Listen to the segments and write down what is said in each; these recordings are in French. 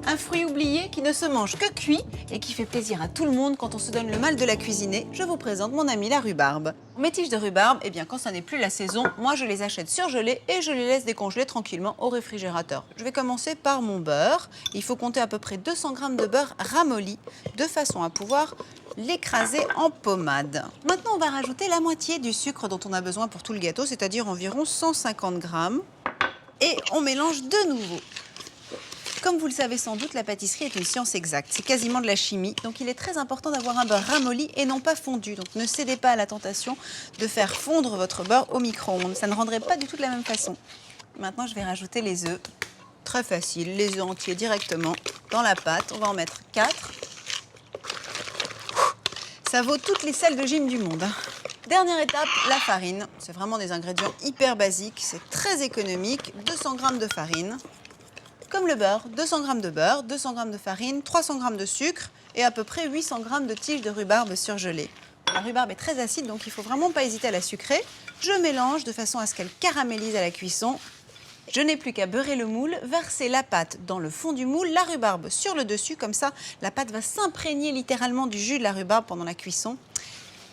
Un fruit oublié qui ne se mange que cuit et qui fait plaisir à tout le monde quand on se donne le mal de la cuisiner. Je vous présente mon ami la rhubarbe. Mes tiges de rhubarbe, eh bien quand ça n'est plus la saison, moi je les achète surgelées et je les laisse décongeler tranquillement au réfrigérateur. Je vais commencer par mon beurre. Il faut compter à peu près 200 g de beurre ramolli de façon à pouvoir l'écraser en pommade. Maintenant, on va rajouter la moitié du sucre dont on a besoin pour tout le gâteau, c'est-à-dire environ 150 g. Et on mélange de nouveau. Comme vous le savez sans doute, la pâtisserie est une science exacte. C'est quasiment de la chimie. Donc, il est très important d'avoir un beurre ramolli et non pas fondu. Donc, ne cédez pas à la tentation de faire fondre votre beurre au micro-ondes. Ça ne rendrait pas du tout de la même façon. Maintenant, je vais rajouter les œufs. Très facile, les œufs entiers directement dans la pâte. On va en mettre 4. Ça vaut toutes les salles de gym du monde. Dernière étape, la farine. C'est vraiment des ingrédients hyper basiques. C'est très économique. 200 g de farine. Comme le beurre, 200 g de beurre, 200 g de farine, 300 g de sucre et à peu près 800 g de tiges de rhubarbe surgelées. La rhubarbe est très acide, donc il ne faut vraiment pas hésiter à la sucrer. Je mélange de façon à ce qu'elle caramélise à la cuisson. Je n'ai plus qu'à beurrer le moule, verser la pâte dans le fond du moule, la rhubarbe sur le dessus, comme ça la pâte va s'imprégner littéralement du jus de la rhubarbe pendant la cuisson.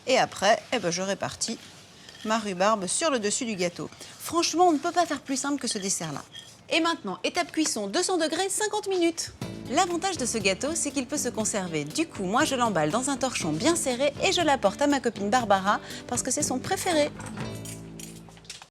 Et après, je répartis ma rhubarbe sur le dessus du gâteau. Franchement, on ne peut pas faire plus simple que ce dessert-là. Et maintenant, étape cuisson, 200 degrés, 50 minutes. L'avantage de ce gâteau, c'est qu'il peut se conserver. Du coup, moi, je l'emballe dans un torchon bien serré et je l'apporte à ma copine Barbara parce que c'est son préféré.